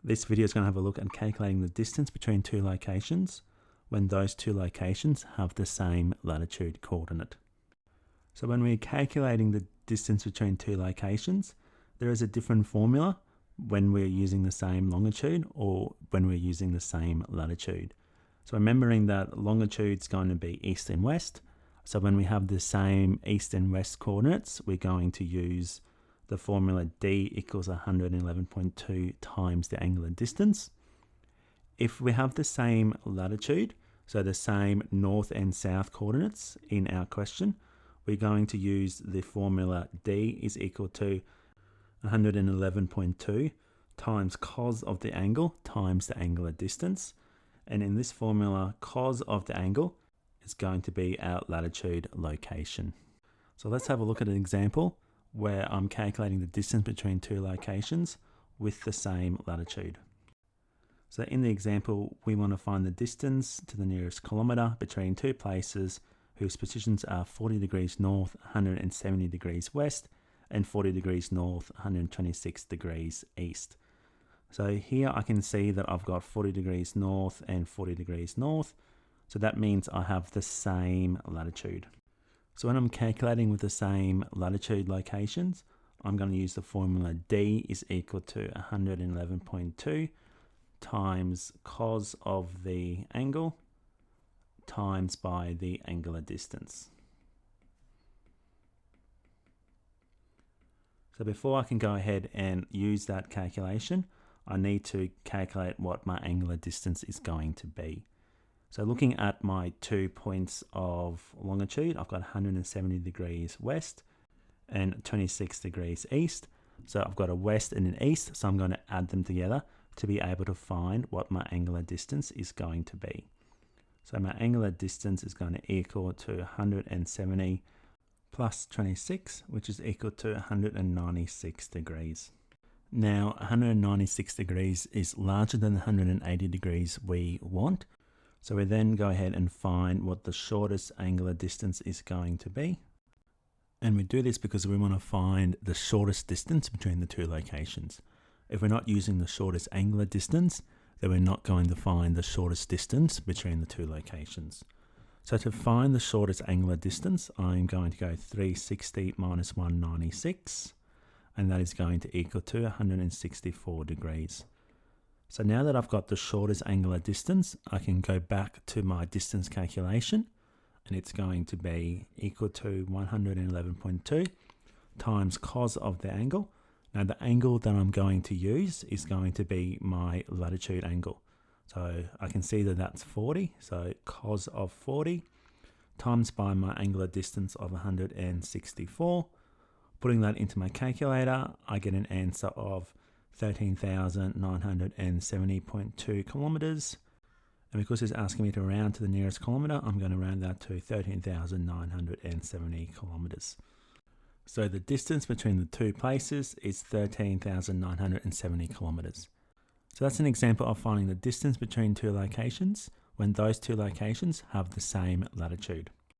This video is going to have a look at calculating the distance between two locations when those two locations have the same latitude coordinate. So when we're calculating the distance between two locations, there is a different formula when we're using the same longitude or when we're using the same latitude. So remembering that longitude is going to be east and west. So when we have the same east and west coordinates, we're going to use the formula d equals 111.2 times the angular distance. If we have the same latitude, so the same north and south coordinates in our question, we're going to use the formula d is equal to 111.2 times cos of the angle times the angular distance. And in this formula, cos of the angle is going to be our latitude location. So let's have a look at an example where I'm calculating the distance between two locations with the same latitude. So in the example, we want to find the distance to the nearest kilometre between two places whose positions are 40 degrees north, 170 degrees west, and 40 degrees north, 126 degrees east. So here I can see that I've got 40 degrees north and 40 degrees north. So that means I have the same latitude. So when I'm calculating with the same latitude locations, I'm going to use the formula d is equal to 111.2 times cos of the angle times by the angular distance. So before I can go ahead and use that calculation, I need to calculate what my angular distance is going to be. So looking at my 2 points of longitude, I've got 170 degrees west and 26 degrees east. So I've got a west and an east, so I'm going to add them together to be able to find what my angular distance is going to be. So my angular distance is going to equal to 170 plus 26, which is equal to 196 degrees. Now, 196 degrees is larger than the 180 degrees we want. So we then go ahead and find what the shortest angular distance is going to be. And we do this because we want to find the shortest distance between the two locations. If we're not using the shortest angular distance, then we're not going to find the shortest distance between the two locations. So to find the shortest angular distance, I'm going to go 360 minus 196. And that is going to equal to 164 degrees. So now that I've got the shortest angular distance, I can go back to my distance calculation, and it's going to be equal to 111.2 times cos of the angle. Now the angle that I'm going to use is going to be my latitude angle. So I can see that that's 40, so cos of 40 times by my angular distance of 164. Putting that into my calculator, I get an answer of 13,970.2 kilometers. And because it's asking me to round to the nearest kilometer, I'm going to round that to 13,970 kilometers. So the distance between the two places is 13,970 kilometers. So that's an example of finding the distance between two locations when those two locations have the same latitude.